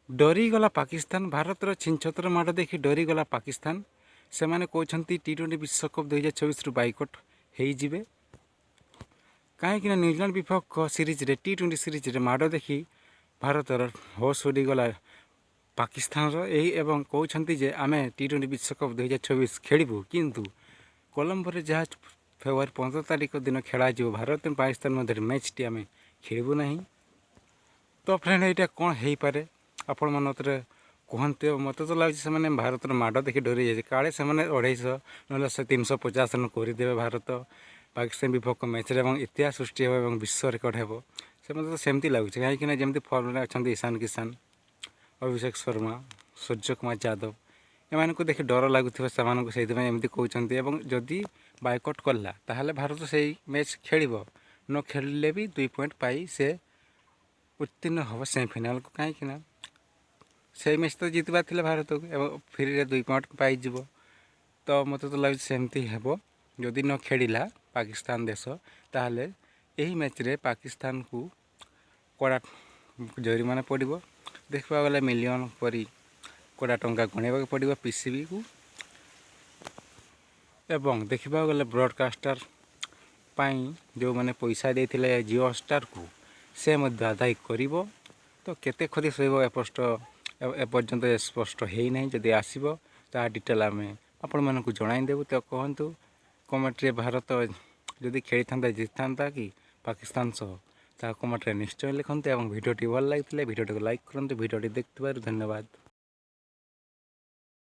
ଡରିଗଲା ପାକିସ୍ତାନ। ଭାରତର ଛିନଛତ୍ର ମାଡ଼ ଦେଖି ଡରିଗଲା ପାକିସ୍ତାନ। ସେମାନେ କହୁଛନ୍ତି T20 ବିଶ୍ୱକପ୍ 2024ରୁ ବାଇକଟ୍ ହେଇଯିବେ। କାହିଁକିନା ନ୍ୟୁଜିଲାଣ୍ଡ ବିପକ୍ଷ ସିରିଜ୍ରେ T20 ସିରିଜ୍ରେ ମାଡ଼ ଦେଖି ଭାରତର ହୋସ୍ ଉଡ଼ିଗଲା ପାକିସ୍ତାନର ଏବଂ କହୁଛନ୍ତି ଯେ ଆମେ T20 ବିଶ୍ୱକପ୍ 2024 ଖେଳିବୁ, କିନ୍ତୁ କଲମ୍ବୋରେ ଯାହା ଫେବୃଆରୀ 15 ତାରିଖ ଦିନ ଖେଳାଯିବ ଭାରତ ଏବଂ ପାକିସ୍ତାନ ମଧ୍ୟରେ ମ୍ୟାଚ୍ଟି ଆମେ ଖେଳିବୁ ନାହିଁ। ତ ଫ୍ରେଣ୍ଡ, ଏଇଟା କ'ଣ ହେଇପାରେ ଆପଣମାନେ ମତରେ କୁହନ୍ତୁ। ମୋତେ ତ ଲାଗୁଛି ସେମାନେ ଭାରତର ମାଡ଼ ଦେଖି ଡରିଯାଇଛି, କାଳେ ସେମାନେ 250 ନହେଲେ 350 ରନ୍ କରିଦେବେ ଭାରତ ପାକିସ୍ତାନ ବିପକ୍ଷ ମ୍ୟାଚ୍ରେ ଏବଂ ଇତିହାସ ସୃଷ୍ଟି ହେବ ଏବଂ ବିଶ୍ୱ ରେକର୍ଡ଼ ହେବ। ସେମାନେ ତ ସେମିତି ଲାଗୁଛି, କାହିଁକିନା ଯେମିତି ଫର୍ମରେ ଅଛନ୍ତି ଇଶାନ କିଶାନ, ଅଭିଷେକ ଶର୍ମା, ସୂର୍ଯ୍ୟ କୁମାର ଯାଦବ, ଏମାନଙ୍କୁ ଦେଖି ଡର ଲାଗୁଥିବ ସେମାନଙ୍କୁ, ସେଇଥିପାଇଁ ଏମିତି କହୁଛନ୍ତି। ଏବଂ ଯଦି ବାଇକଟ୍ କଲା ତାହେଲେ ଭାରତ ସେଇ ମ୍ୟାଚ୍ ଖେଳିବ, ନ ଖେଳିଲେ ବି 2 ପଏଣ୍ଟ ପାଇ ସେ ଉତ୍ତୀର୍ଣ୍ଣ ହେବ ସେମିଫାଇନାଲ୍କୁ। କାହିଁକିନା ସେଇ ମ୍ୟାଚ୍ ତ ଜିତିବାର ଥିଲେ ଭାରତକୁ ଏବଂ ଫ୍ରିରେ 2 ପଏଣ୍ଟ ପାଇଯିବ। ତ ମୋତେ ତ ଲାଗୁଛି ସେମିତି ହେବ। ଯଦି ନ ଖେଳିଲା ପାକିସ୍ତାନ ଦେଶ, ତାହେଲେ ଏହି ମ୍ୟାଚ୍ରେ ପାକିସ୍ତାନକୁ କଡ଼ା ଜରିମାନା ପଡ଼ିବ। ଦେଖିବାକୁ ଗଲେ ମିଲିୟନ ପରି କଡ଼ା ଟଙ୍କା ଗଣିବାକୁ ପଡ଼ିବ PCBକୁ। ଏବଂ ଦେଖିବାକୁ ଗଲେ ବ୍ରଡ଼କାଷ୍ଟର ପାଇଁ ଯେଉଁମାନେ ପଇସା ଦେଇଥିଲେ ଜିଓ ହଟ୍ଷ୍ଟାରକୁ, ସେ ମଧ୍ୟ ଆଦାୟ କରିବ। ତ କେତେ କ୍ଷତି ସହିବ ଏପର୍ଯ୍ୟନ୍ତ ସ୍ପଷ୍ଟ ହେଇନାହିଁ। ଯଦି ଆସିବ ତାହା ଡିଟେଲ୍ ଆମେ ଆପଣମାନଙ୍କୁ ଜଣାଇଦେବୁ। ତ କୁହନ୍ତୁ କମେଣ୍ଟରେ ଭାରତ ଯଦି ଖେଳିଥାନ୍ତା ଜିତିଥାନ୍ତା କି ପାକିସ୍ତାନ ସହ, ତାହା କମେଣ୍ଟରେ ନିଶ୍ଚୟ ଲେଖନ୍ତୁ। ଏବଂ ଭିଡ଼ିଓଟି ଭଲ ଲାଗିଥିଲେ ଭିଡ଼ିଓଟିକୁ ଲାଇକ୍ କରନ୍ତୁ। ଭିଡ଼ିଓଟି ଦେଖିଥିବାରୁ ଧନ୍ୟବାଦ।